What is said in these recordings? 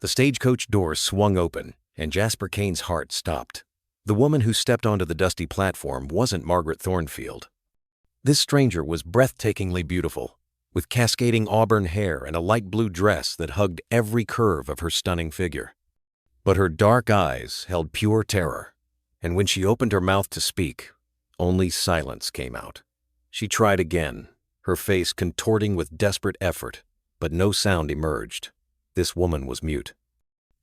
The stagecoach doors swung open, and Jasper Kane's heart stopped. The woman who stepped onto the dusty platform wasn't Margaret Thornfield. This stranger was breathtakingly beautiful, with cascading auburn hair and a light blue dress that hugged every curve of her stunning figure. But her dark eyes held pure terror, and when she opened her mouth to speak, only silence came out. She tried again, her face contorting with desperate effort, but no sound emerged. This woman was mute.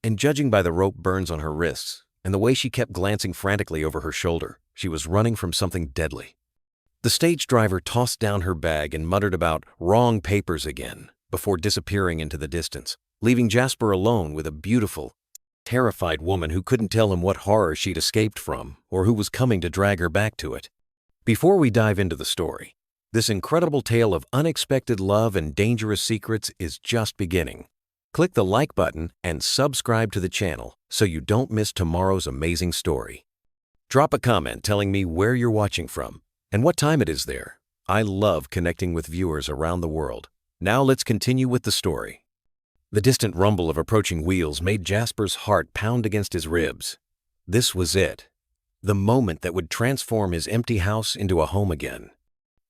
And judging by the rope burns on her wrists and the way she kept glancing frantically over her shoulder, she was running from something deadly. The stage driver tossed down her bag and muttered about wrong papers again before disappearing into the distance, leaving Jasper alone with a beautiful, terrified woman who couldn't tell him what horror she'd escaped from or who was coming to drag her back to it. Before we dive into the story, this incredible tale of unexpected love and dangerous secrets is just beginning. Click the like button and subscribe to the channel so you don't miss tomorrow's amazing story. Drop a comment telling me where you're watching from and what time it is there. I love connecting with viewers around the world. Now let's continue with the story. The distant rumble of approaching wheels made Jasper's heart pound against his ribs. This was it, the moment that would transform his empty house into a home again.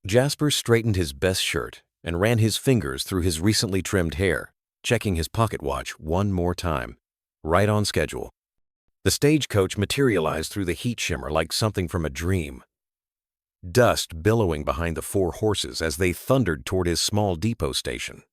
Jasper straightened his best shirt and ran his fingers through his recently trimmed hair, checking his pocket watch one more time. Right on schedule. The stagecoach materialized through the heat shimmer like something from a dream. Dust billowing behind the four horses as they thundered toward his small depot station.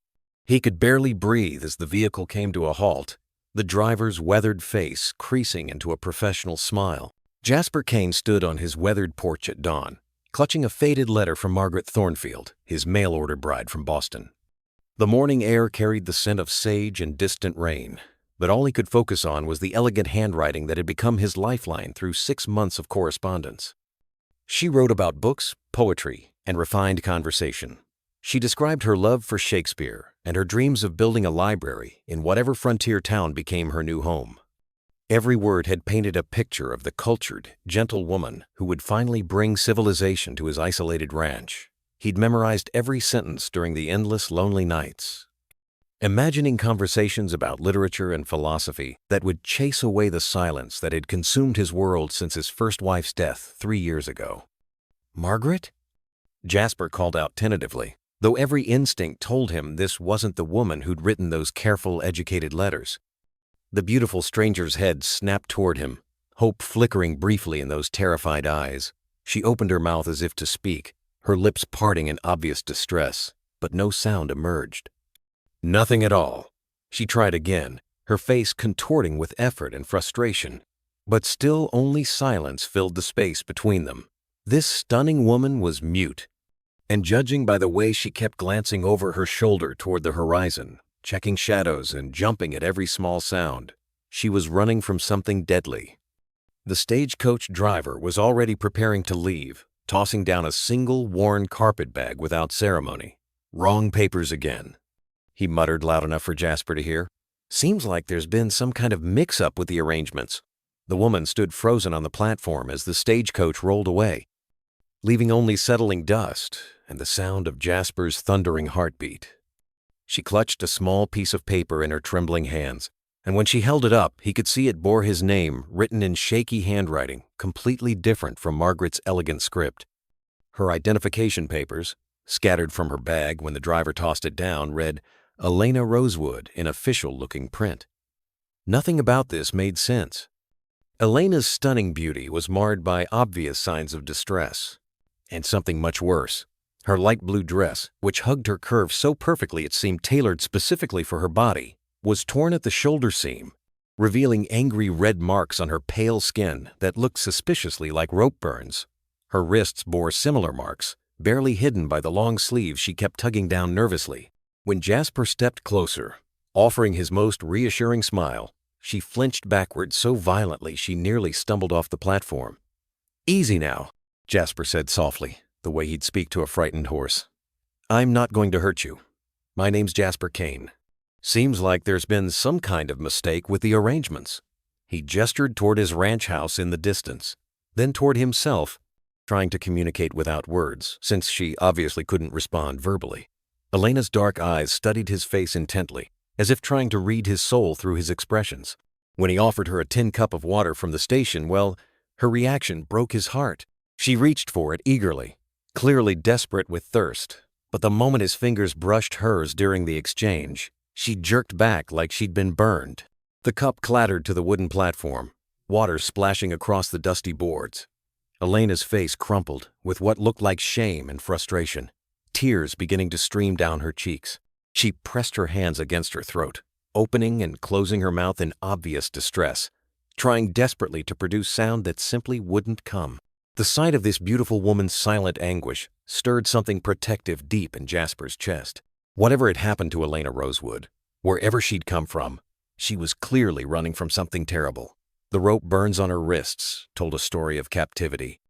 He could barely breathe as the vehicle came to a halt, the driver's weathered face creasing into a professional smile. Jasper Kane stood on his weathered porch at dawn, clutching a faded letter from Margaret Thornfield, his mail-order bride from Boston. The morning air carried the scent of sage and distant rain, but all he could focus on was the elegant handwriting that had become his lifeline through 6 months of correspondence. She wrote about books, poetry, and refined conversation. She described her love for Shakespeare and her dreams of building a library in whatever frontier town became her new home. Every word had painted a picture of the cultured, gentle woman who would finally bring civilization to his isolated ranch. He'd memorized every sentence during the endless, lonely nights, imagining conversations about literature and philosophy that would chase away the silence that had consumed his world since his first wife's death 3 years ago. "Margaret?" Jasper called out tentatively, though every instinct told him this wasn't the woman who'd written those careful, educated letters. The beautiful stranger's head snapped toward him, hope flickering briefly in those terrified eyes. She opened her mouth as if to speak, her lips parting in obvious distress, but no sound emerged. Nothing at all. She tried again, her face contorting with effort and frustration, but still only silence filled the space between them. This stunning woman was mute, and judging by the way she kept glancing over her shoulder toward the horizon, checking shadows and jumping at every small sound, she was running from something deadly. The stagecoach driver was already preparing to leave, tossing down a single worn carpet bag without ceremony. "Wrong papers again," he muttered loud enough for Jasper to hear. "Seems like there's been some kind of mix-up with the arrangements." The woman stood frozen on the platform as the stagecoach rolled away, leaving only settling dust and the sound of Jasper's thundering heartbeat. She clutched a small piece of paper in her trembling hands, and when she held it up, he could see it bore his name written in shaky handwriting, completely different from Margaret's elegant script. Her identification papers, scattered from her bag when the driver tossed it down, read, "Elena Rosewood," in official-looking print. Nothing about this made sense. Elena's stunning beauty was marred by obvious signs of distress, and something much worse. Her light blue dress, which hugged her curves so perfectly it seemed tailored specifically for her body, was torn at the shoulder seam, revealing angry red marks on her pale skin that looked suspiciously like rope burns. Her wrists bore similar marks, barely hidden by the long sleeves she kept tugging down nervously. When Jasper stepped closer, offering his most reassuring smile, she flinched backward so violently she nearly stumbled off the platform. "Easy now," Jasper said softly, the way he'd speak to a frightened horse. "I'm not going to hurt you. My name's Jasper Kane. Seems like there's been some kind of mistake with the arrangements." He gestured toward his ranch house in the distance, then toward himself, trying to communicate without words, since she obviously couldn't respond verbally. Elena's dark eyes studied his face intently, as if trying to read his soul through his expressions. When he offered her a tin cup of water from the station, well, her reaction broke his heart. She reached for it eagerly, clearly desperate with thirst. But the moment his fingers brushed hers during the exchange, she jerked back like she'd been burned. The cup clattered to the wooden platform, water splashing across the dusty boards. Elena's face crumpled with what looked like shame and frustration, tears beginning to stream down her cheeks. She pressed her hands against her throat, opening and closing her mouth in obvious distress, trying desperately to produce sound that simply wouldn't come. The sight of this beautiful woman's silent anguish stirred something protective deep in Jasper's chest. Whatever had happened to Elena Rosewood, wherever she'd come from, she was clearly running from something terrible. The rope burns on her wrists told a story of captivity.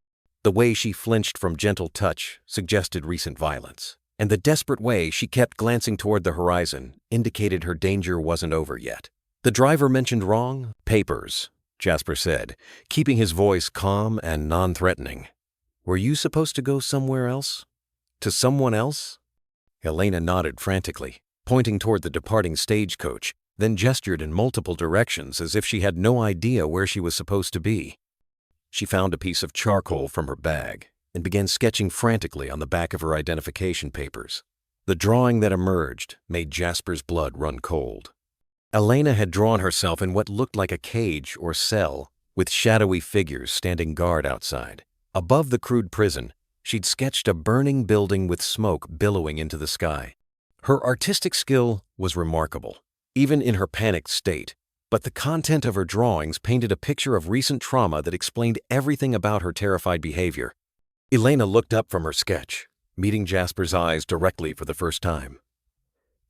The way she flinched from gentle touch suggested recent violence, and the desperate way she kept glancing toward the horizon indicated her danger wasn't over yet. The driver mentioned wrong papers, Jasper said, keeping his voice calm and non-threatening. Were you supposed to go somewhere else? To someone else? Elena nodded frantically, pointing toward the departing stagecoach, then gestured in multiple directions as if she had no idea where she was supposed to be. She found a piece of charcoal from her bag and began sketching frantically on the back of her identification papers. The drawing that emerged made Jasper's blood run cold. Elena had drawn herself in what looked like a cage or cell, with shadowy figures standing guard outside. Above the crude prison, she'd sketched a burning building with smoke billowing into the sky. Her artistic skill was remarkable, even in her panicked state, but the content of her drawings painted a picture of recent trauma that explained everything about her terrified behavior. Elena looked up from her sketch, meeting Jasper's eyes directly for the first time.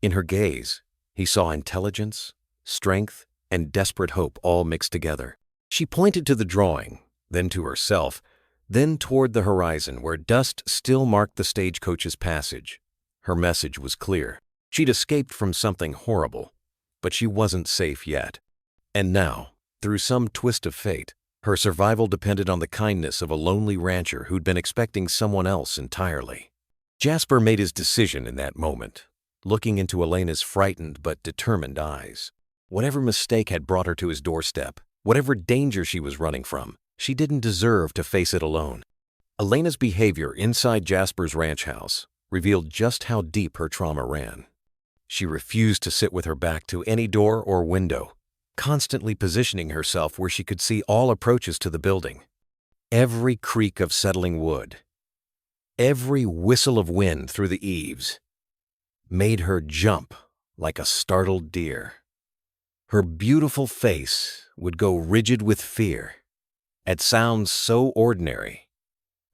In her gaze, he saw intelligence, strength, and desperate hope all mixed together. She pointed to the drawing, then to herself, then toward the horizon where dust still marked the stagecoach's passage. Her message was clear. She'd escaped from something horrible, but she wasn't safe yet. And now, through some twist of fate, her survival depended on the kindness of a lonely rancher who'd been expecting someone else entirely. Jasper made his decision in that moment, looking into Elena's frightened but determined eyes. Whatever mistake had brought her to his doorstep, whatever danger she was running from, she didn't deserve to face it alone. Elena's behavior inside Jasper's ranch house revealed just how deep her trauma ran. She refused to sit with her back to any door or window, constantly positioning herself where she could see all approaches to the building. Every creak of settling wood, every whistle of wind through the eaves, made her jump like a startled deer. Her beautiful face would go rigid with fear at sounds so ordinary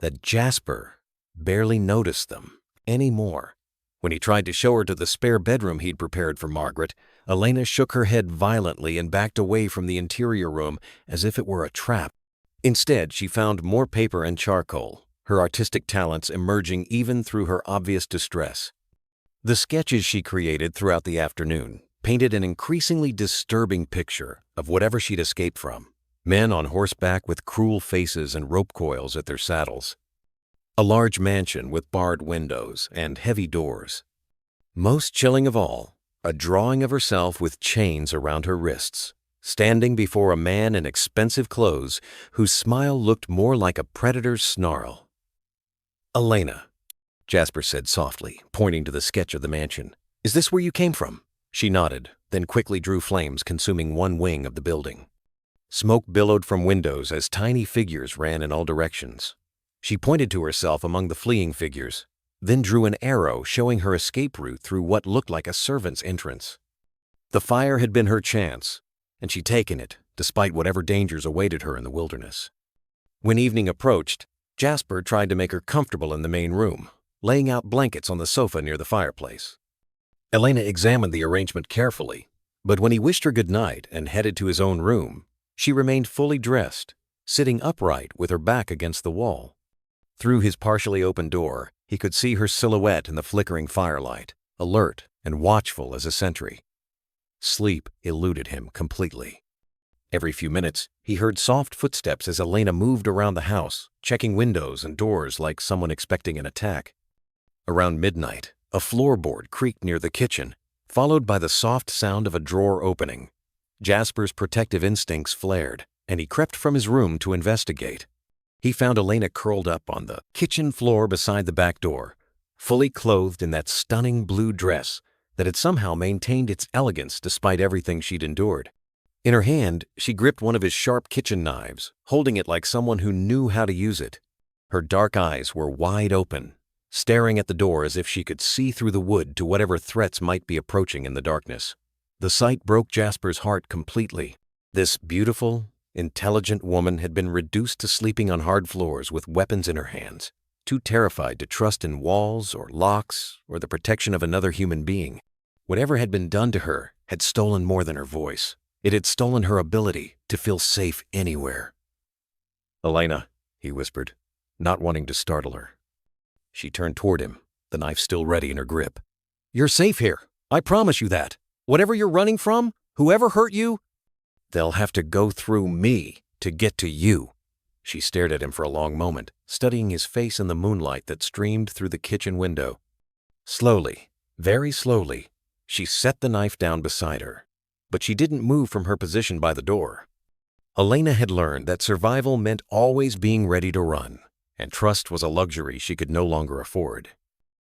that Jasper barely noticed them anymore. When he tried to show her to the spare bedroom he'd prepared for Margaret, Elena shook her head violently and backed away from the interior room as if it were a trap. Instead, she found more paper and charcoal, her artistic talents emerging even through her obvious distress. The sketches she created throughout the afternoon painted an increasingly disturbing picture of whatever she'd escaped from. Men on horseback with cruel faces and rope coils at their saddles. A large mansion with barred windows and heavy doors. Most chilling of all, a drawing of herself with chains around her wrists, standing before a man in expensive clothes whose smile looked more like a predator's snarl. "Elena," Jasper said softly, pointing to the sketch of the mansion. "Is this where you came from?" She nodded, then quickly drew flames consuming one wing of the building. Smoke billowed from windows as tiny figures ran in all directions. She pointed to herself among the fleeing figures, then drew an arrow showing her escape route through what looked like a servant's entrance. The fire had been her chance, and she'd taken it, despite whatever dangers awaited her in the wilderness. When evening approached, Jasper tried to make her comfortable in the main room, laying out blankets on the sofa near the fireplace. Elena examined the arrangement carefully, but when he wished her good night and headed to his own room, she remained fully dressed, sitting upright with her back against the wall. Through his partially open door, he could see her silhouette in the flickering firelight, alert and watchful as a sentry. Sleep eluded him completely. Every few minutes, he heard soft footsteps as Elena moved around the house, checking windows and doors like someone expecting an attack. Around midnight, a floorboard creaked near the kitchen, followed by the soft sound of a drawer opening. Jasper's protective instincts flared, and he crept from his room to investigate. He found Elena curled up on the kitchen floor beside the back door, fully clothed in that stunning blue dress that had somehow maintained its elegance despite everything she'd endured. In her hand, she gripped one of his sharp kitchen knives, holding it like someone who knew how to use it. Her dark eyes were wide open, staring at the door as if she could see through the wood to whatever threats might be approaching in the darkness. The sight broke Jasper's heart completely. This beautiful, intelligent woman had been reduced to sleeping on hard floors with weapons in her hands, too terrified to trust in walls or locks or the protection of another human being. Whatever had been done to her had stolen more than her voice. It had stolen her ability to feel safe anywhere. "Elena," he whispered, not wanting to startle her. She turned toward him, the knife still ready in her grip. "You're safe here. I promise you that. Whatever you're running from, whoever hurt you, they'll have to go through me to get to you." She stared at him for a long moment, studying his face in the moonlight that streamed through the kitchen window. Slowly, very slowly, she set the knife down beside her, but she didn't move from her position by the door. Elena had learned that survival meant always being ready to run, and trust was a luxury she could no longer afford.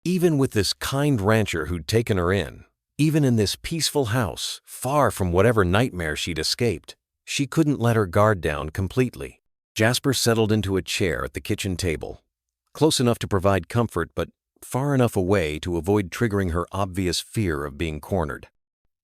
Even with this kind rancher who'd taken her in, even in this peaceful house, far from whatever nightmare she'd escaped, she couldn't let her guard down completely. Jasper settled into a chair at the kitchen table, close enough to provide comfort but far enough away to avoid triggering her obvious fear of being cornered.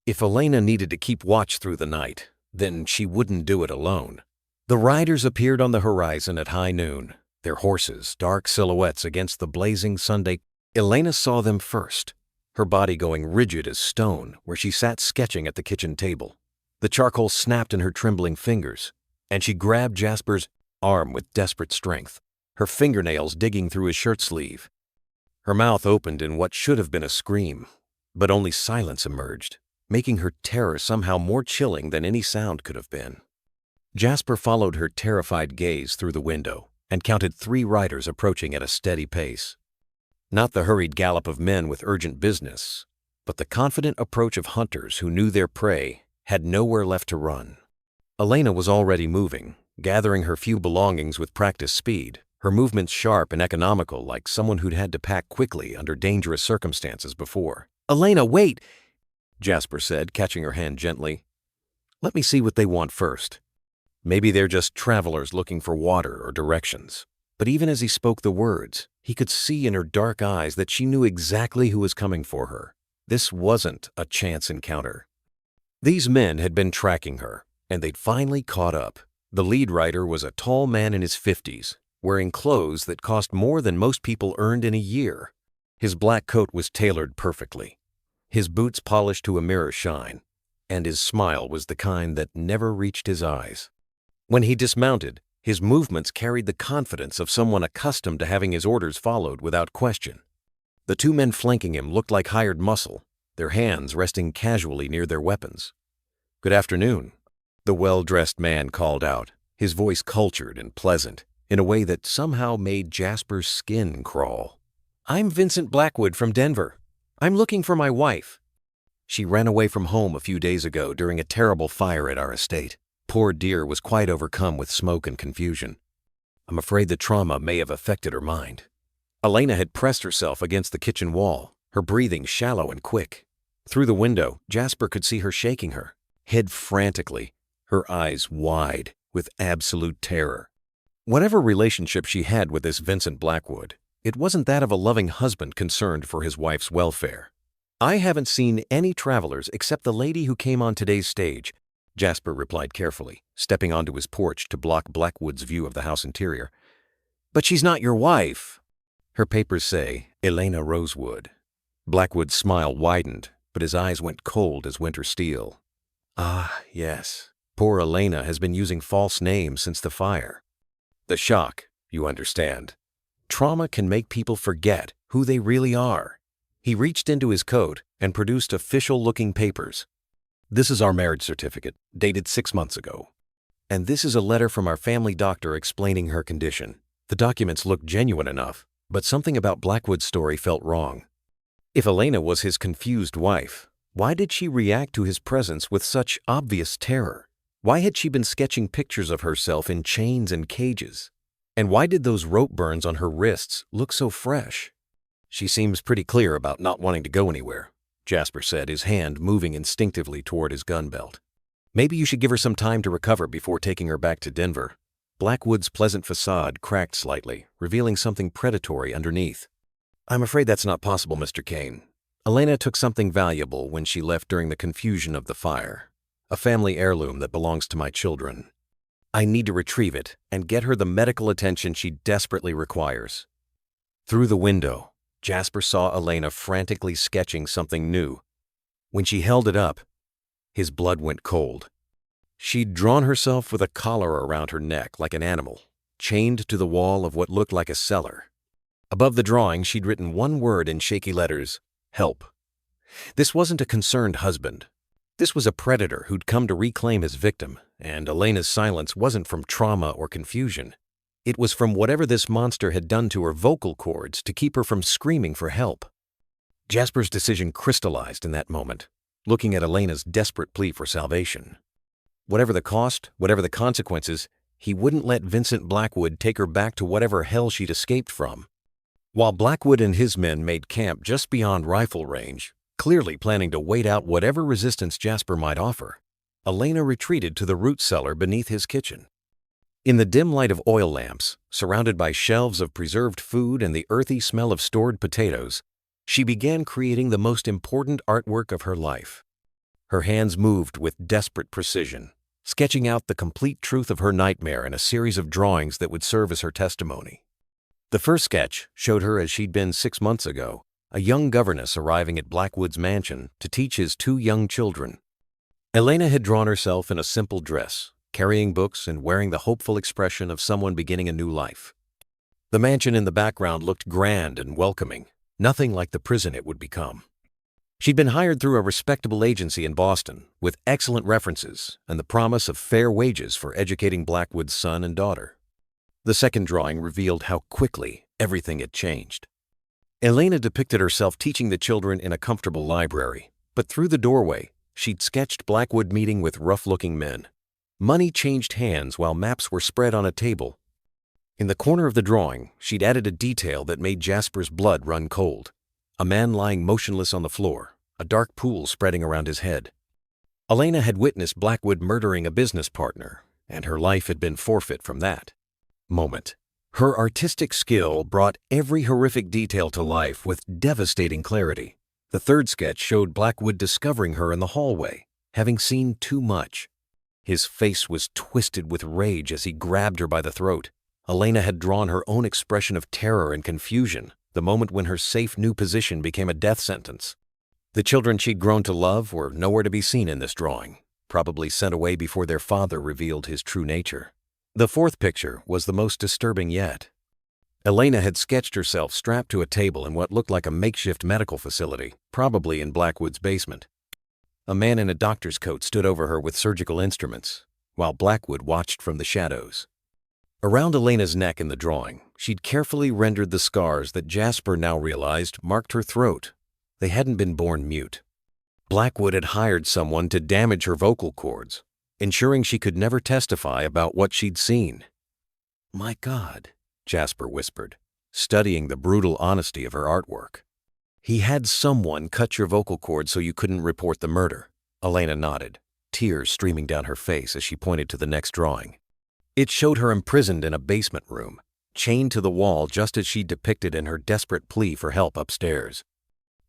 If Elena needed to keep watch through the night, then she wouldn't do it alone. The riders appeared on the horizon at high noon, their horses dark silhouettes against the blazing Sunday. Elena saw them first, her body going rigid as stone where she sat sketching at the kitchen table. The charcoal snapped in her trembling fingers, and she grabbed Jasper's arm with desperate strength, her fingernails digging through his shirt sleeve. Her mouth opened in what should have been a scream, but only silence emerged, making her terror somehow more chilling than any sound could have been. Jasper followed her terrified gaze through the window and counted 3 riders approaching at a steady pace. Not the hurried gallop of men with urgent business, but the confident approach of hunters who knew their prey had nowhere left to run. Elena was already moving, gathering her few belongings with practiced speed, her movements sharp and economical like someone who'd had to pack quickly under dangerous circumstances before. "Elena, wait!" Jasper said, catching her hand gently. "Let me see what they want first. Maybe they're just travelers looking for water or directions." But even as he spoke the words, he could see in her dark eyes that she knew exactly who was coming for her. This wasn't a chance encounter. These men had been tracking her, and they'd finally caught up. The lead rider was a tall man in his 50s, wearing clothes that cost more than most people earned in a year. His black coat was tailored perfectly, his boots polished to a mirror shine, and his smile was the kind that never reached his eyes. When he dismounted, his movements carried the confidence of someone accustomed to having his orders followed without question. The 2 men flanking him looked like hired muscle, their hands resting casually near their weapons. "Good afternoon," the well-dressed man called out, his voice cultured and pleasant, in a way that somehow made Jasper's skin crawl. "I'm Vincent Blackwood from Denver. I'm looking for my wife. She ran away from home a few days ago during a terrible fire at our estate. Poor dear was quite overcome with smoke and confusion. I'm afraid the trauma may have affected her mind." Elena had pressed herself against the kitchen wall, her breathing shallow and quick. Through the window, Jasper could see her shaking her head frantically, her eyes wide with absolute terror. Whatever relationship she had with this Vincent Blackwood, it wasn't that of a loving husband concerned for his wife's welfare. "I haven't seen any travelers except the lady who came on today's stage," Jasper replied carefully, stepping onto his porch to block Blackwood's view of the house interior. "But she's not your wife." "Her papers say Elena Rosewood." Blackwood's smile widened, but his eyes went cold as winter steel. "Ah, yes. Poor Elena has been using false names since the fire. The shock, you understand. Trauma can make people forget who they really are." He reached into his coat and produced official-looking papers. "This is our marriage certificate, dated 6 months ago. And this is a letter from our family doctor explaining her condition." The documents looked genuine enough, but something about Blackwood's story felt wrong. If Elena was his confused wife, Why did she react to his presence with such obvious terror? Why had she been sketching pictures of herself in chains and cages? And why did those rope burns on her wrists look so fresh? "She seems pretty clear about not wanting to go anywhere," Jasper said, his hand moving instinctively toward his gun belt. "Maybe you should give her some time to recover before taking her back to Denver." Blackwood's pleasant facade cracked slightly, revealing something predatory underneath. "I'm afraid that's not possible, Mr. Kane. Elena took something valuable when she left during the confusion of the fire. A family heirloom that belongs to my children. I need to retrieve it and get her the medical attention she desperately requires." Through the window, Jasper saw Elena frantically sketching something new. When she held it up, his blood went cold. She'd drawn herself with a collar around her neck like an animal, chained to the wall of what looked like a cellar. Above the drawing, she'd written one word in shaky letters: "Help." This wasn't a concerned husband. This was a predator who'd come to reclaim his victim, and Elena's silence wasn't from trauma or confusion. It was from whatever this monster had done to her vocal cords to keep her from screaming for help. Jasper's decision crystallized in that moment, looking at Elena's desperate plea for salvation. Whatever the cost, whatever the consequences, he wouldn't let Vincent Blackwood take her back to whatever hell she'd escaped from. While Blackwood and his men made camp just beyond rifle range, clearly planning to wait out whatever resistance Jasper might offer, Elena retreated to the root cellar beneath his kitchen. In the dim light of oil lamps, surrounded by shelves of preserved food and the earthy smell of stored potatoes, she began creating the most important artwork of her life. Her hands moved with desperate precision, sketching out the complete truth of her nightmare in a series of drawings that would serve as her testimony. The first sketch showed her as she'd been 6 months ago, a young governess arriving at Blackwood's mansion to teach his 2 young children. Elena had drawn herself in a simple dress, carrying books and wearing the hopeful expression of someone beginning a new life. The mansion in the background looked grand and welcoming, nothing like the prison it would become. She'd been hired through a respectable agency in Boston, with excellent references and the promise of fair wages for educating Blackwood's son and daughter. The second drawing revealed how quickly everything had changed. Elena depicted herself teaching the children in a comfortable library, but through the doorway, she'd sketched Blackwood meeting with rough-looking men. Money changed hands while maps were spread on a table. In the corner of the drawing, she'd added a detail that made Jasper's blood run cold. A man lying motionless on the floor, a dark pool spreading around his head. Elena had witnessed Blackwood murdering a business partner, and her life had been forfeit from that moment. Her artistic skill brought every horrific detail to life with devastating clarity. The third sketch showed Blackwood discovering her in the hallway, having seen too much. His face was twisted with rage as he grabbed her by the throat. Elena had drawn her own expression of terror and confusion, the moment when her safe new position became a death sentence. The children she'd grown to love were nowhere to be seen in this drawing, probably sent away before their father revealed his true nature. The fourth picture was the most disturbing yet. Elena had sketched herself strapped to a table in what looked like a makeshift medical facility, probably in Blackwood's basement. A man in a doctor's coat stood over her with surgical instruments, while Blackwood watched from the shadows. Around Elena's neck in the drawing, she'd carefully rendered the scars that Jasper now realized marked her throat. They hadn't been born mute. Blackwood had hired someone to damage her vocal cords, ensuring she could never testify about what she'd seen. "My God," Jasper whispered, studying the brutal honesty of her artwork. "He had someone cut your vocal cords so you couldn't report the murder." Elena nodded, tears streaming down her face as she pointed to the next drawing. It showed her imprisoned in a basement room, chained to the wall just as she'd depicted in her desperate plea for help upstairs.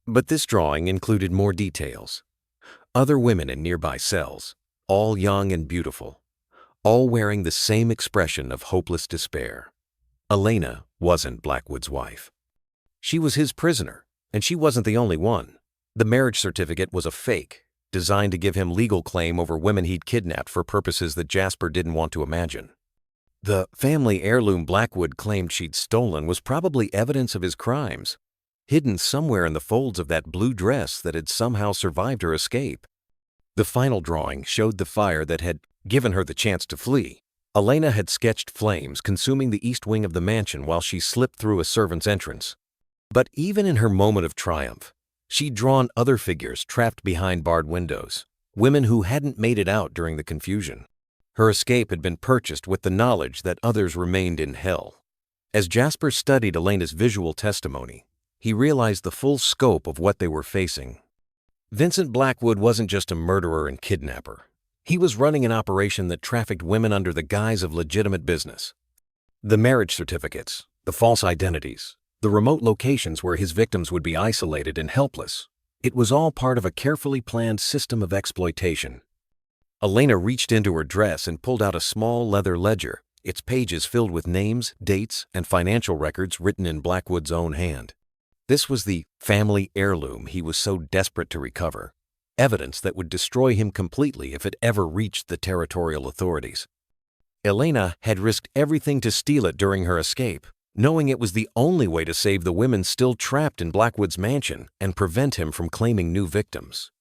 But this drawing included more details. Other women in nearby cells, all young and beautiful, all wearing the same expression of hopeless despair. Elena wasn't Blackwood's wife. She was his prisoner, and she wasn't the only one. The marriage certificate was a fake, designed to give him legal claim over women he'd kidnapped for purposes that Jasper didn't want to imagine. The family heirloom Blackwood claimed she'd stolen was probably evidence of his crimes, hidden somewhere in the folds of that blue dress that had somehow survived her escape. The final drawing showed the fire that had given her the chance to flee. Elena had sketched flames consuming the east wing of the mansion while she slipped through a servant's entrance. But even in her moment of triumph, She'd drawn other figures trapped behind barred windows, women who hadn't made it out during the confusion. Her escape had been purchased with the knowledge that others remained in hell. As Jasper studied Elena's visual testimony, he realized the full scope of what they were facing. Vincent Blackwood wasn't just a murderer and kidnapper. He was running an operation that trafficked women under the guise of legitimate business. The marriage certificates, the false identities, the remote locations where his victims would be isolated and helpless. It was all part of a carefully planned system of exploitation. Elena reached into her dress and pulled out a small leather ledger, its pages filled with names, dates, and financial records written in Blackwood's own hand. This was the family heirloom he was so desperate to recover, evidence that would destroy him completely if it ever reached the territorial authorities. Elena had risked everything to steal it during her escape, knowing it was the only way to save the women still trapped in Blackwood's mansion and prevent him from claiming new victims.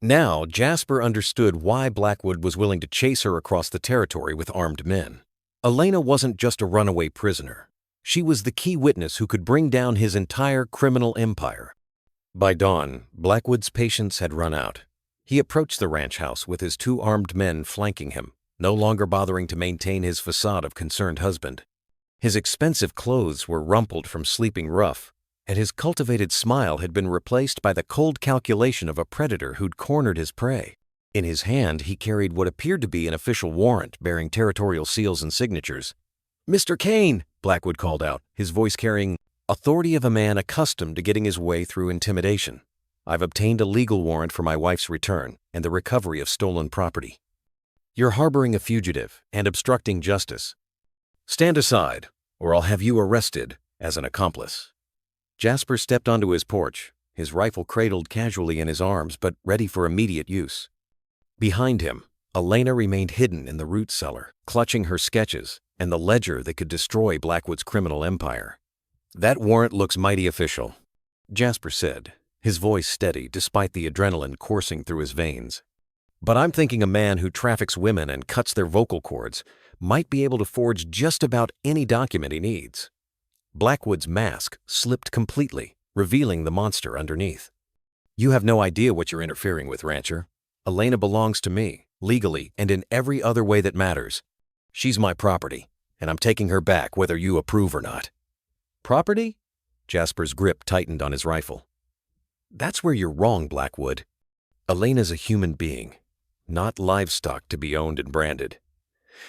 Now, Jasper understood why Blackwood was willing to chase her across the territory with armed men. Elena wasn't just a runaway prisoner. She was the key witness who could bring down his entire criminal empire. By dawn, Blackwood's patience had run out. He approached the ranch house with his 2 armed men flanking him, no longer bothering to maintain his facade of concerned husband. His expensive clothes were rumpled from sleeping rough, and his cultivated smile had been replaced by the cold calculation of a predator who'd cornered his prey. In his hand, he carried what appeared to be an official warrant bearing territorial seals and signatures. "Mr. Kane," Blackwood called out, his voice carrying authority of a man accustomed to getting his way through intimidation. "I've obtained a legal warrant for my wife's return and the recovery of stolen property. You're harboring a fugitive and obstructing justice. Stand aside, or I'll have you arrested as an accomplice." Jasper stepped onto his porch, his rifle cradled casually in his arms but ready for immediate use. Behind him, Elena remained hidden in the root cellar, clutching her sketches and the ledger that could destroy Blackwood's criminal empire. "That warrant looks mighty official," Jasper said, his voice steady despite the adrenaline coursing through his veins. "But I'm thinking a man who traffics women and cuts their vocal cords might be able to forge just about any document he needs." Blackwood's mask slipped completely, revealing the monster underneath. "You have no idea what you're interfering with, rancher. Elena belongs to me, legally and in every other way that matters. She's my property, and I'm taking her back whether you approve or not." "Property?" Jasper's grip tightened on his rifle. "That's where you're wrong, Blackwood. Elena's a human being, not livestock to be owned and branded.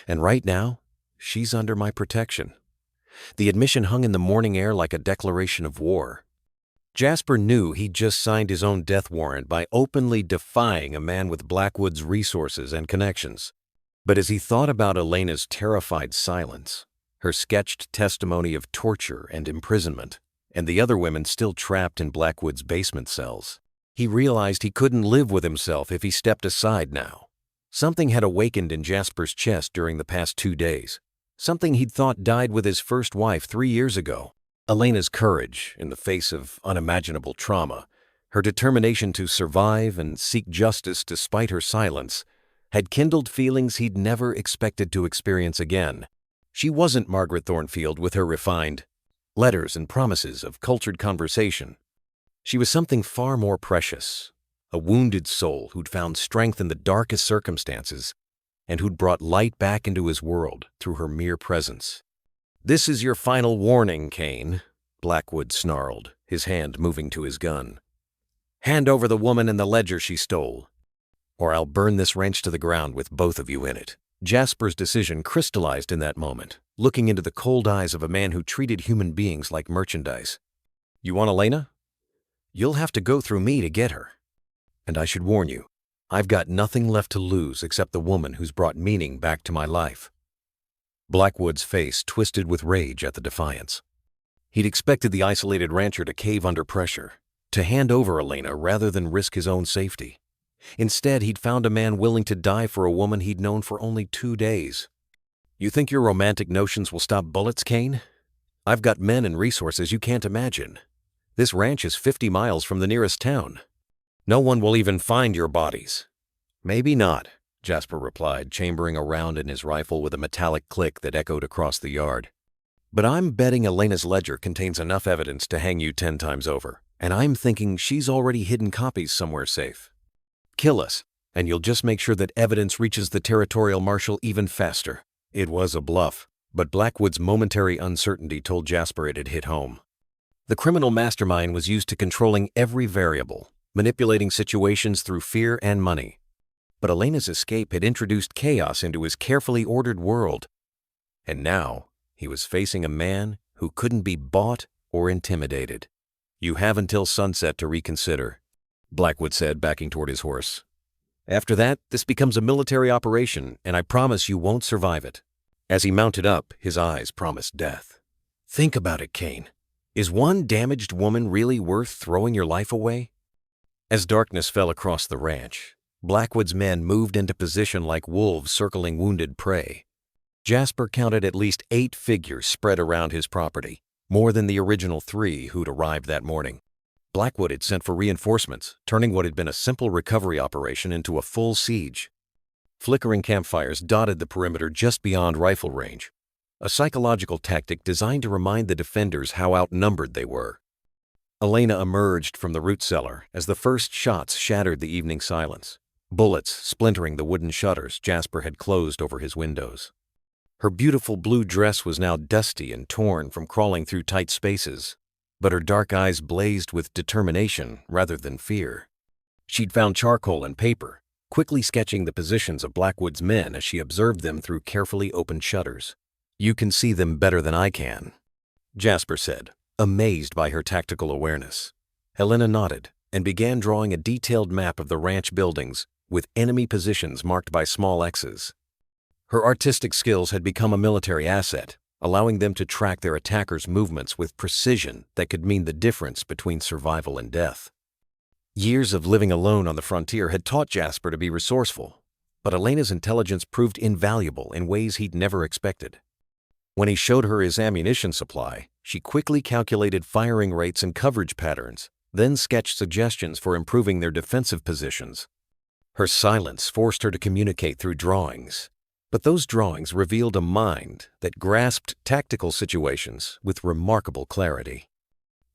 And right now, she's under my protection." The admission hung in the morning air like a declaration of war. Jasper knew he'd just signed his own death warrant by openly defying a man with Blackwood's resources and connections. But as he thought about Elena's terrified silence, her sketched testimony of torture and imprisonment, and the other women still trapped in Blackwood's basement cells, he realized he couldn't live with himself if he stepped aside now. Something had awakened in Jasper's chest during the past 2 days. Something he'd thought died with his first wife 3 years ago. Elena's courage in the face of unimaginable trauma, her determination to survive and seek justice despite her silence, had kindled feelings he'd never expected to experience again. She wasn't Margaret Thornfield with her refined letters and promises of cultured conversation. She was something far more precious, a wounded soul who'd found strength in the darkest circumstances and who'd brought light back into his world through her mere presence. "This is your final warning, Kane," Blackwood snarled, his hand moving to his gun. "Hand over the woman and the ledger she stole, or I'll burn this ranch to the ground with both of you in it." Jasper's decision crystallized in that moment, looking into the cold eyes of a man who treated human beings like merchandise. "You want Elena? You'll have to go through me to get her. And I should warn you, I've got nothing left to lose except the woman who's brought meaning back to my life." Blackwood's face twisted with rage at the defiance. He'd expected the isolated rancher to cave under pressure, to hand over Elena rather than risk his own safety. Instead, he'd found a man willing to die for a woman he'd known for only 2 days. "You think your romantic notions will stop bullets, Kane? I've got men and resources you can't imagine. This ranch is 50 miles from the nearest town. No one will even find your bodies." "Maybe not," Jasper replied, chambering a round in his rifle with a metallic click that echoed across the yard. "But I'm betting Elena's ledger contains enough evidence to hang you 10 times over, and I'm thinking she's already hidden copies somewhere safe. Kill us, and you'll just make sure that evidence reaches the territorial marshal even faster." It was a bluff, but Blackwood's momentary uncertainty told Jasper it had hit home. The criminal mastermind was used to controlling every variable, manipulating situations through fear and money. But Elena's escape had introduced chaos into his carefully ordered world. And now, he was facing a man who couldn't be bought or intimidated. "You have until sunset to reconsider," Blackwood said, backing toward his horse. "After that, this becomes a military operation, and I promise you won't survive it." As he mounted up, his eyes promised death. "Think about it, Kane. Is one damaged woman really worth throwing your life away?" As darkness fell across the ranch, Blackwood's men moved into position like wolves circling wounded prey. Jasper counted at least 8 figures spread around his property, more than the original 3 who'd arrived that morning. Blackwood had sent for reinforcements, turning what had been a simple recovery operation into a full siege. Flickering campfires dotted the perimeter just beyond rifle range, a psychological tactic designed to remind the defenders how outnumbered they were. Elena emerged from the root cellar as the first shots shattered the evening silence, bullets splintering the wooden shutters Jasper had closed over his windows. Her beautiful blue dress was now dusty and torn from crawling through tight spaces, but her dark eyes blazed with determination rather than fear. She'd found charcoal and paper, quickly sketching the positions of Blackwood's men as she observed them through carefully opened shutters. "You can see them better than I can," Jasper said, amazed by her tactical awareness. Helena nodded and began drawing a detailed map of the ranch buildings with enemy positions marked by small X's. Her artistic skills had become a military asset, allowing them to track their attackers' movements with precision that could mean the difference between survival and death. Years of living alone on the frontier had taught Jasper to be resourceful, but Elena's intelligence proved invaluable in ways he'd never expected. When he showed her his ammunition supply, she quickly calculated firing rates and coverage patterns, then sketched suggestions for improving their defensive positions. Her silence forced her to communicate through drawings, but those drawings revealed a mind that grasped tactical situations with remarkable clarity.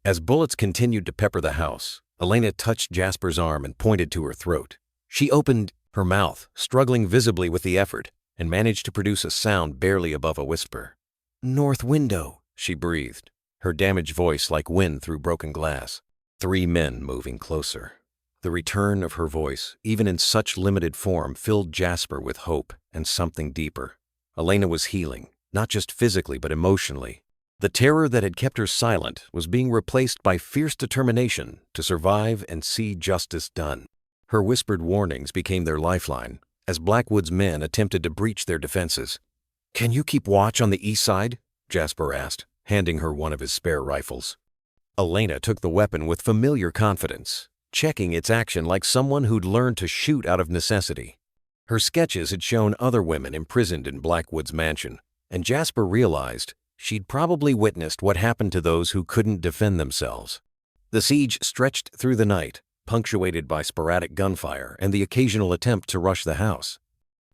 As bullets continued to pepper the house, Elena touched Jasper's arm and pointed to her throat. She opened her mouth, struggling visibly with the effort, and managed to produce a sound barely above a whisper. "North window," she breathed, her damaged voice like wind through broken glass. 3 men moving closer. The return of her voice, even in such limited form, filled Jasper with hope and something deeper. Elena was healing, not just physically but emotionally. The terror that had kept her silent was being replaced by fierce determination to survive and see justice done. Her whispered warnings became their lifeline as Blackwood's men attempted to breach their defenses. "Can you keep watch on the east side?" Jasper asked, handing her one of his spare rifles. Elena took the weapon with familiar confidence, checking its action like someone who'd learned to shoot out of necessity. Her sketches had shown other women imprisoned in Blackwood's mansion, and Jasper realized she'd probably witnessed what happened to those who couldn't defend themselves. The siege stretched through the night, punctuated by sporadic gunfire and the occasional attempt to rush the house.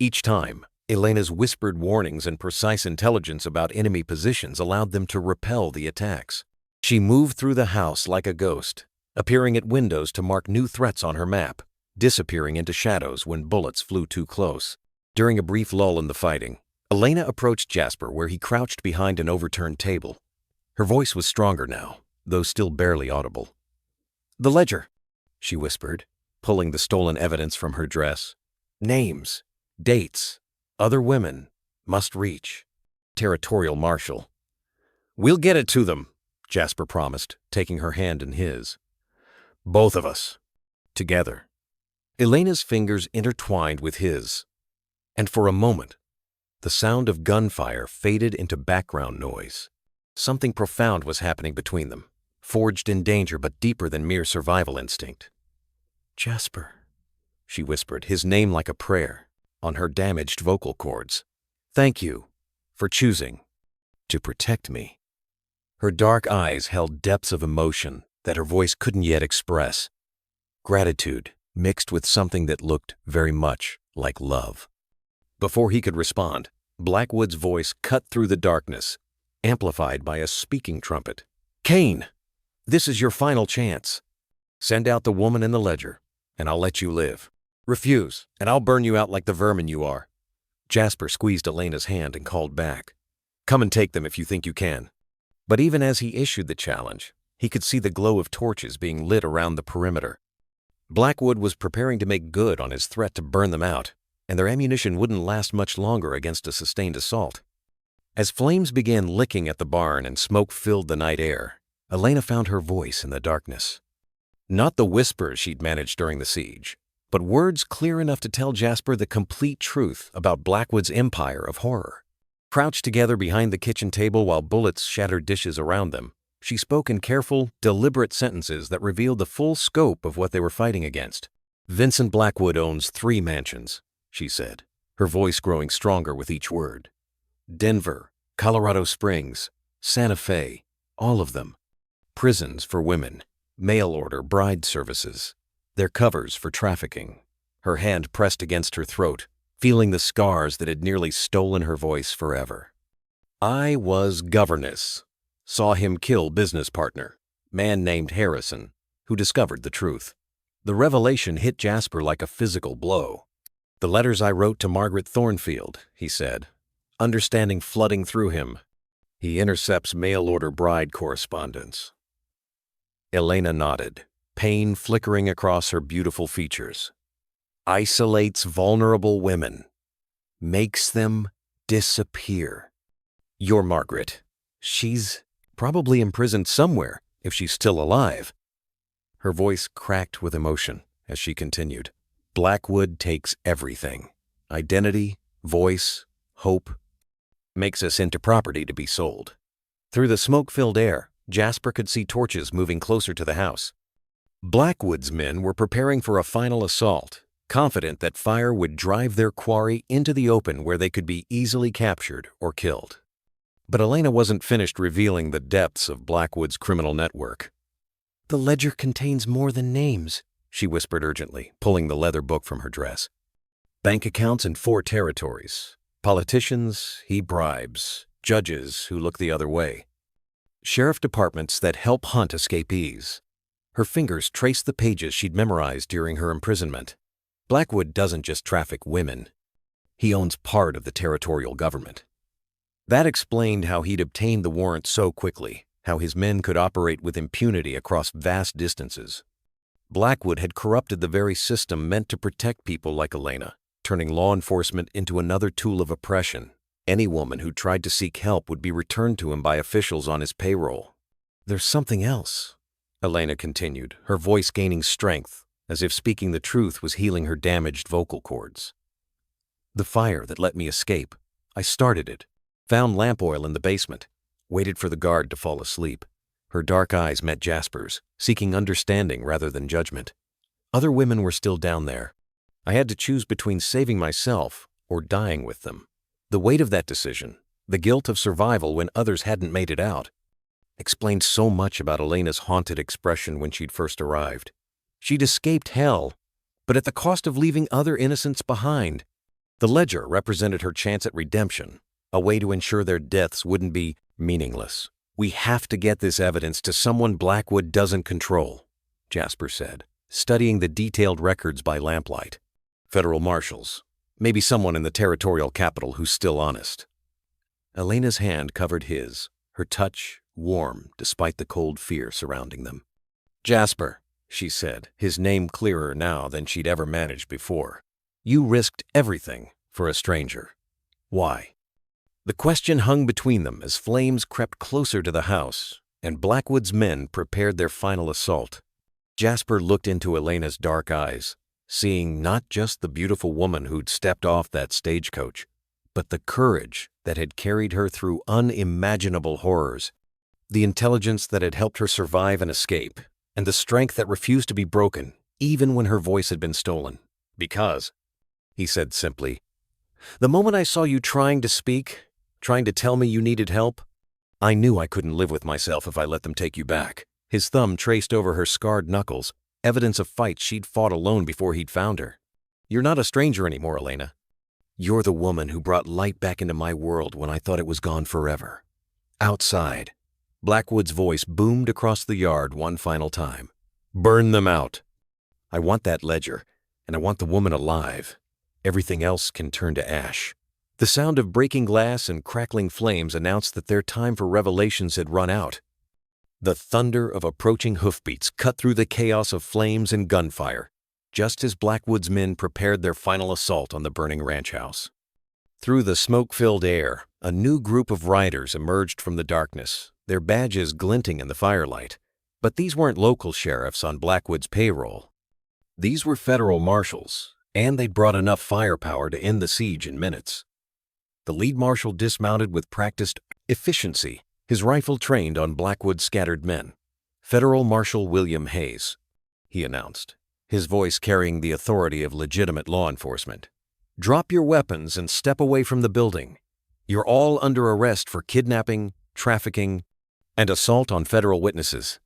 Each time, Elena's whispered warnings and precise intelligence about enemy positions allowed them to repel the attacks. She moved through the house like a ghost, appearing at windows to mark new threats on her map, disappearing into shadows when bullets flew too close. During a brief lull in the fighting, Elena approached Jasper where he crouched behind an overturned table. Her voice was stronger now, though still barely audible. "The ledger," she whispered, pulling the stolen evidence from her dress. "Names, dates, other women, must reach. Territorial marshal." "We'll get it to them," Jasper promised, taking her hand in his. "Both of us. Together." Elena's fingers intertwined with his, and for a moment, the sound of gunfire faded into background noise. Something profound was happening between them, forged in danger but deeper than mere survival instinct. "Jasper," she whispered, his name like a prayer, on her damaged vocal cords. "Thank you for choosing to protect me." Her dark eyes held depths of emotion that her voice couldn't yet express. Gratitude mixed with something that looked very much like love. Before he could respond, Blackwood's voice cut through the darkness, amplified by a speaking trumpet. "Kane!" This is your final chance. Send out the woman in the ledger, and I'll let you live. Refuse, and I'll burn you out like the vermin you are." Jasper squeezed Elena's hand and called back. "Come and take them if you think you can." But even as he issued the challenge, he could see the glow of torches being lit around the perimeter. Blackwood was preparing to make good on his threat to burn them out, and their ammunition wouldn't last much longer against a sustained assault. As flames began licking at the barn and smoke filled the night air, Elena found her voice in the darkness. Not the whispers she'd managed during the siege, but words clear enough to tell Jasper the complete truth about Blackwood's empire of horror. Crouched together behind the kitchen table while bullets shattered dishes around them, she spoke in careful, deliberate sentences that revealed the full scope of what they were fighting against. "Vincent Blackwood owns 3 mansions," she said, her voice growing stronger with each word. "Denver, Colorado Springs, Santa Fe, all of them. Prisons for women, mail-order bride services. They're covers for trafficking." Her hand pressed against her throat, feeling the scars that had nearly stolen her voice forever. "I was governess. Saw him kill business partner, man named Harrison, who discovered the truth." The revelation hit Jasper like a physical blow. "The letters I wrote to Margaret Thornfield," he said, understanding flooding through him. "He intercepts mail-order bride correspondence." Elena nodded, pain flickering across her beautiful features. "Isolates vulnerable women. Makes them disappear. You're Margaret. She's probably imprisoned somewhere if she's still alive." Her voice cracked with emotion as she continued. "Blackwood takes everything. Identity, voice, hope. Makes us into property to be sold." Through the smoke-filled air, Jasper could see torches moving closer to the house. Blackwood's men were preparing for a final assault, confident that fire would drive their quarry into the open where they could be easily captured or killed. But Elena wasn't finished revealing the depths of Blackwood's criminal network. "The ledger contains more than names," she whispered urgently, pulling the leather book from her dress. "Bank accounts in 4 territories. Politicians he bribes, judges who look the other way. Sheriff departments that help hunt escapees." Her fingers traced the pages she'd memorized during her imprisonment. "Blackwood doesn't just traffic women. He owns part of the territorial government." That explained how he'd obtained the warrant so quickly, how his men could operate with impunity across vast distances. Blackwood had corrupted the very system meant to protect people like Elena, turning law enforcement into another tool of oppression. Any woman who tried to seek help would be returned to him by officials on his payroll. "There's something else," Elena continued, her voice gaining strength, as if speaking the truth was healing her damaged vocal cords. "The fire that let me escape. I started it, found lamp oil in the basement, waited for the guard to fall asleep." Her dark eyes met Jasper's, seeking understanding rather than judgment. "Other women were still down there. I had to choose between saving myself or dying with them. The weight of that decision, the guilt of survival when others hadn't made it out, explained so much about Elena's haunted expression when she'd first arrived. She'd escaped hell, but at the cost of leaving other innocents behind. The ledger represented her chance at redemption, a way to ensure their deaths wouldn't be meaningless. "We have to get this evidence to someone Blackwood doesn't control," Jasper said, studying the detailed records by lamplight. "Federal marshals. Maybe someone in the territorial capital who's still honest." Elena's hand covered his, her touch warm despite the cold fear surrounding them. "Jasper," she said, his name clearer now than she'd ever managed before. "You risked everything for a stranger. Why?" The question hung between them as flames crept closer to the house and Blackwood's men prepared their final assault. Jasper looked into Elena's dark eyes, seeing not just the beautiful woman who'd stepped off that stagecoach, but the courage that had carried her through unimaginable horrors, the intelligence that had helped her survive and escape, and the strength that refused to be broken even when her voice had been stolen. "Because," he said simply, "the moment I saw you trying to speak, trying to tell me you needed help, I knew I couldn't live with myself if I let them take you back." His thumb traced over her scarred knuckles, evidence of fights she'd fought alone before he'd found her. "You're not a stranger anymore, Elena. You're the woman who brought light back into my world when I thought it was gone forever. Outside, Blackwood's voice boomed across the yard one final time. "Burn them out. I want that ledger, and I want the woman alive. Everything else can turn to ash." The sound of breaking glass and crackling flames announced that their time for revelations had run out. The thunder of approaching hoofbeats cut through the chaos of flames and gunfire, just as Blackwood's men prepared their final assault on the burning ranch house. Through the smoke-filled air, a new group of riders emerged from the darkness, their badges glinting in the firelight. But these weren't local sheriffs on Blackwood's payroll. These were federal marshals, and they'd brought enough firepower to end the siege in minutes. The lead marshal dismounted with practiced efficiency, his rifle trained on Blackwood's scattered men. "Federal Marshal William Hayes," he announced, his voice carrying the authority of legitimate law enforcement. "Drop your weapons and step away from the building. You're all under arrest for kidnapping, trafficking, and assault on federal witnesses."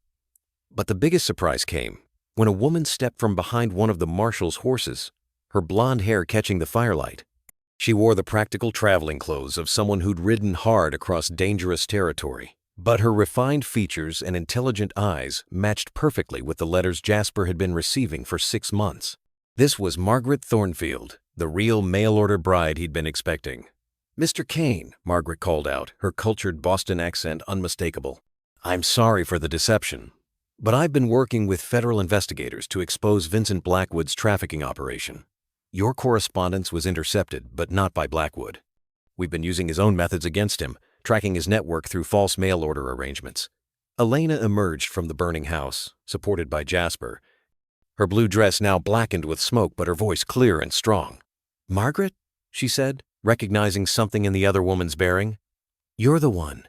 But the biggest surprise came when a woman stepped from behind one of the marshal's horses, her blonde hair catching the firelight. She wore the practical traveling clothes of someone who'd ridden hard across dangerous territory, but her refined features and intelligent eyes matched perfectly with the letters Jasper had been receiving for 6 months. This was Margaret Thornfield, the real mail-order bride he'd been expecting. "Mr. Kane," Margaret called out, her cultured Boston accent unmistakable. "I'm sorry for the deception, but I've been working with federal investigators to expose Vincent Blackwood's trafficking operation. Your correspondence was intercepted, but not by Blackwood. We've been using his own methods against him, tracking his network through false mail-order arrangements." Elena emerged from the burning house, supported by Jasper, her blue dress now blackened with smoke but her voice clear and strong. "Margaret," she said, recognizing something in the other woman's bearing. "You're the one.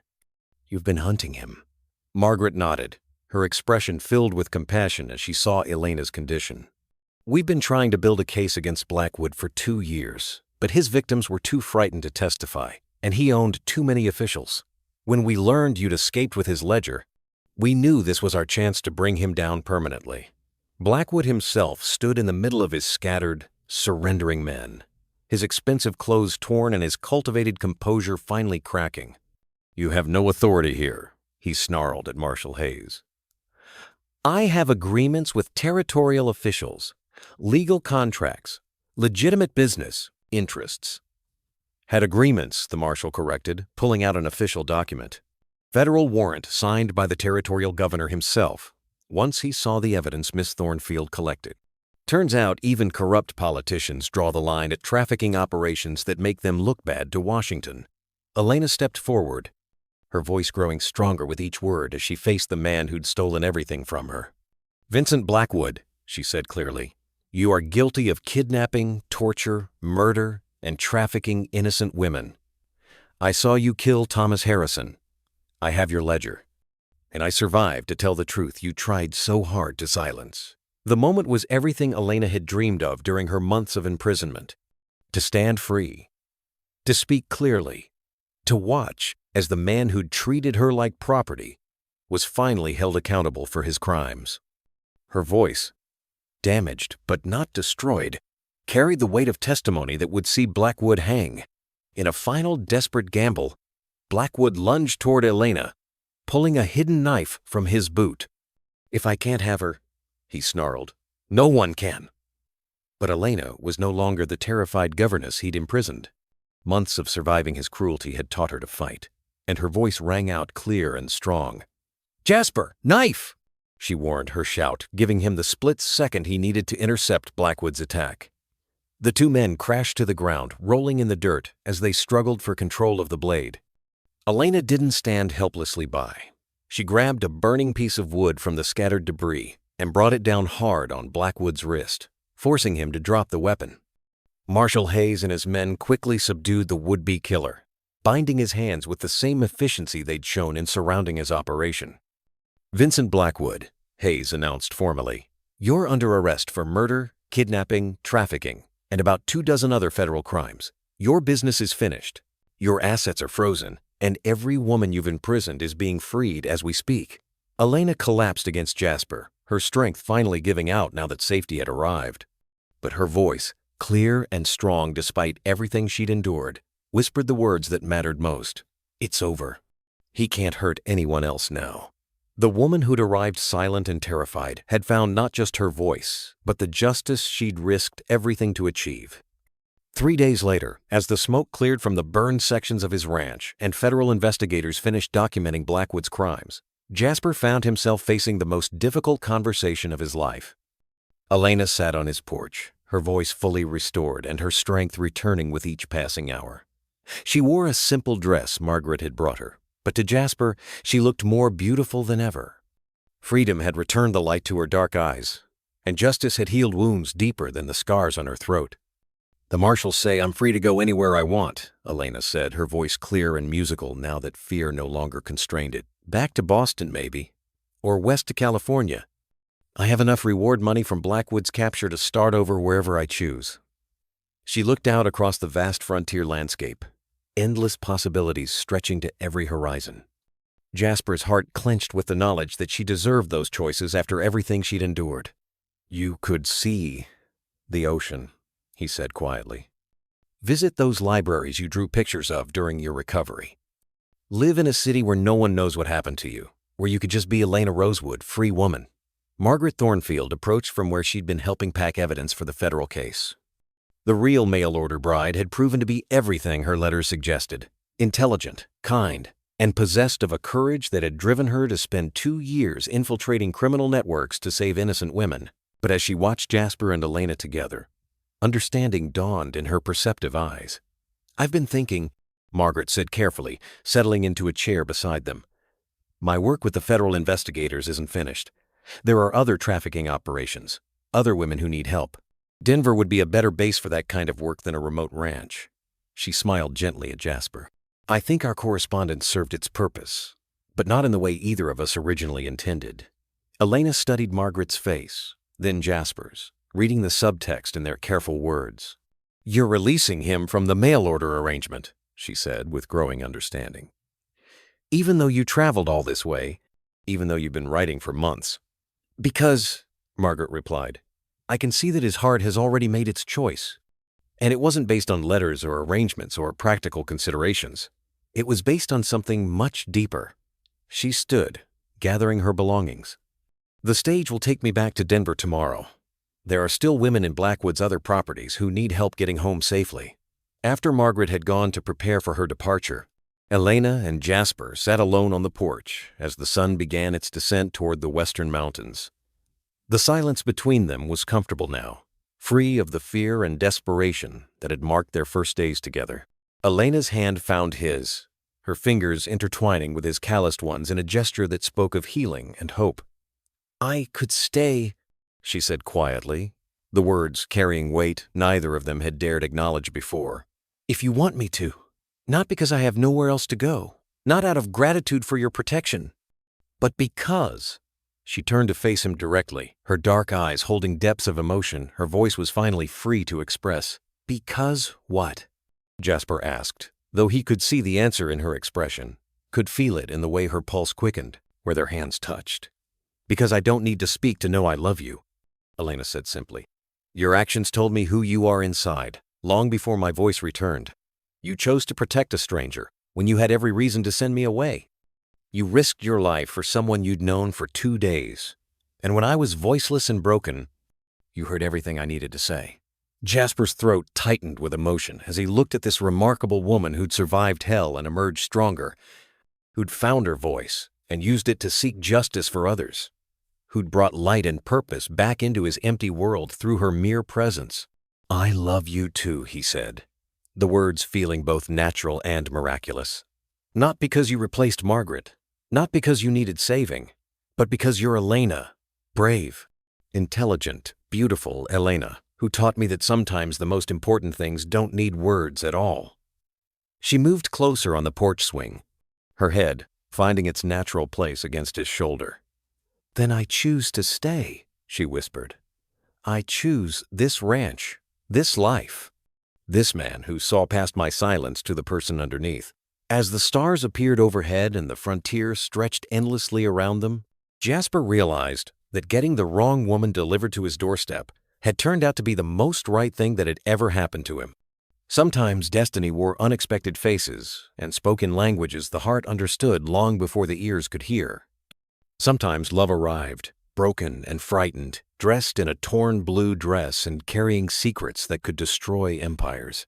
You've been hunting him." Margaret nodded, her expression filled with compassion as she saw Elena's condition. "We've been trying to build a case against Blackwood for 2 years, but his victims were too frightened to testify, and he owned too many officials. When we learned you'd escaped with his ledger, we knew this was our chance to bring him down permanently." Blackwood himself stood in the middle of his scattered, surrendering men, his expensive clothes torn and his cultivated composure finally cracking. "You have no authority here," he snarled at Marshal Hayes. "I have agreements with territorial officials, legal contracts, legitimate business interests." "Had agreements," the marshal corrected, pulling out an official document. "Federal warrant signed by the territorial governor himself, once he saw the evidence Miss Thornfield collected. Turns out even corrupt politicians draw the line at trafficking operations that make them look bad to Washington." Elena stepped forward, her voice growing stronger with each word as she faced the man who'd stolen everything from her. "Vincent Blackwood," she said clearly, "you are guilty of kidnapping, torture, murder, and trafficking innocent women. I saw you kill Thomas Harrison. I have your ledger. And I survived to tell the truth you tried so hard to silence." The moment was everything Elena had dreamed of during her months of imprisonment. To stand free, to speak clearly, to watch as the man who'd treated her like property was finally held accountable for his crimes. Her voice, damaged but not destroyed, carried the weight of testimony that would see Blackwood hang. In a final desperate gamble, Blackwood lunged toward Elena, pulling a hidden knife from his boot. "If I can't have her," he snarled, "no one can." But Elena was no longer the terrified governess he'd imprisoned. Months of surviving his cruelty had taught her to fight, and her voice rang out clear and strong. "Jasper, knife!" she warned, her shout giving him the split second he needed to intercept Blackwood's attack. The 2 men crashed to the ground, rolling in the dirt as they struggled for control of the blade. Elena didn't stand helplessly by. She grabbed a burning piece of wood from the scattered debris and brought it down hard on Blackwood's wrist, forcing him to drop the weapon. Marshal Hayes and his men quickly subdued the would-be killer, binding his hands with the same efficiency they'd shown in surrounding his operation. "Vincent Blackwood," Hayes announced formally, "you're under arrest for murder, kidnapping, trafficking, and about 24 other federal crimes. Your business is finished. Your assets are frozen, and every woman you've imprisoned is being freed as we speak." Elena collapsed against Jasper, her strength finally giving out now that safety had arrived. But her voice, clear and strong despite everything she'd endured, whispered the words that mattered most. "It's over. He can't hurt anyone else now. The woman who'd arrived silent and terrified had found not just her voice, but the justice she'd risked everything to achieve. 3 days later, as the smoke cleared from the burned sections of his ranch and federal investigators finished documenting Blackwood's crimes, Jasper found himself facing the most difficult conversation of his life. Elena sat on his porch, her voice fully restored and her strength returning with each passing hour. She wore a simple dress Margaret had brought her, but to Jasper, she looked more beautiful than ever. Freedom had returned the light to her dark eyes, and justice had healed wounds deeper than the scars on her throat. "The marshals say I'm free to go anywhere I want," Elena said, her voice clear and musical now that fear no longer constrained it. "Back to Boston, maybe. Or west to California. I have enough reward money from Blackwood's capture to start over wherever I choose." She looked out across the vast frontier landscape, endless possibilities stretching to every horizon. Jasper's heart clenched with the knowledge that she deserved those choices after everything she'd endured. "You could see the ocean," he said quietly. "Visit those libraries you drew pictures of during your recovery. Live in a city where no one knows what happened to you, where you could just be Elena Rosewood, free woman." Margaret Thornfield approached from where she'd been helping pack evidence for the federal case. The real mail-order bride had proven to be everything her letters suggested: intelligent, kind, and possessed of a courage that had driven her to spend 2 years infiltrating criminal networks to save innocent women. But as she watched Jasper and Elena together, understanding dawned in her perceptive eyes. "I've been thinking," Margaret said carefully, settling into a chair beside them. "My work with the federal investigators isn't finished. There are other trafficking operations, other women who need help. Denver would be a better base for that kind of work than a remote ranch." She smiled gently at Jasper. "I think our correspondence served its purpose, but not in the way either of us originally intended." Elena studied Margaret's face, then Jasper's, reading the subtext in their careful words. "You're releasing him from the mail-order arrangement," she said with growing understanding. "Even though you traveled all this way, even though you've been writing for months." "Because," Margaret replied, "I can see that his heart has already made its choice. And it wasn't based on letters or arrangements or practical considerations. It was based on something much deeper." She stood, gathering her belongings. "The stage will take me back to Denver tomorrow. There are still women in Blackwood's other properties who need help getting home safely." After Margaret had gone to prepare for her departure, Elena and Jasper sat alone on the porch as the sun began its descent toward the western mountains. The silence between them was comfortable now, free of the fear and desperation that had marked their first days together. Elena's hand found his, her fingers intertwining with his calloused ones in a gesture that spoke of healing and hope. "I could stay," she said quietly, the words carrying weight neither of them had dared acknowledge before. "If you want me to. Not because I have nowhere else to go, not out of gratitude for your protection, but because." She turned to face him directly, her dark eyes holding depths of emotion her voice was finally free to express. "Because what?" Jasper asked, though he could see the answer in her expression, could feel it in the way her pulse quickened, where their hands touched. "Because I don't need to speak to know I love you," Elena said simply. "Your actions told me who you are inside, long before my voice returned. You chose to protect a stranger when you had every reason to send me away. You risked your life for someone you'd known for 2 days. And when I was voiceless and broken, you heard everything I needed to say." Jasper's throat tightened with emotion as he looked at this remarkable woman who'd survived hell and emerged stronger, who'd found her voice and used it to seek justice for others, who'd brought light and purpose back into his empty world through her mere presence. "I love you too," he said, the words feeling both natural and miraculous. "Not because you replaced Margaret, not because you needed saving, but because you're Elena, brave, intelligent, beautiful Elena, who taught me that sometimes the most important things don't need words at all." She moved closer on the porch swing, her head finding its natural place against his shoulder. "Then I choose to stay," she whispered. "I choose this ranch, this life, this man who saw past my silence to the person underneath." As the stars appeared overhead and the frontier stretched endlessly around them, Jasper realized that getting the wrong woman delivered to his doorstep had turned out to be the most right thing that had ever happened to him. Sometimes destiny wore unexpected faces and spoke in languages the heart understood long before the ears could hear. Sometimes love arrived, broken and frightened, dressed in a torn blue dress and carrying secrets that could destroy empires.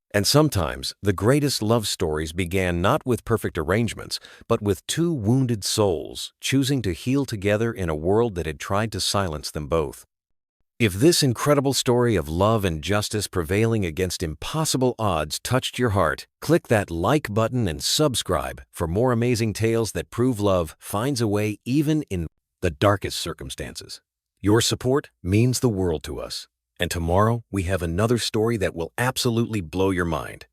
And sometimes the greatest love stories began not with perfect arrangements, but with two wounded souls choosing to heal together in a world that had tried to silence them both. If this incredible story of love and justice prevailing against impossible odds touched your heart, click that like button and subscribe for more amazing tales that prove love finds a way even in the darkest circumstances. Your support means the world to us. And tomorrow we have another story that will absolutely blow your mind.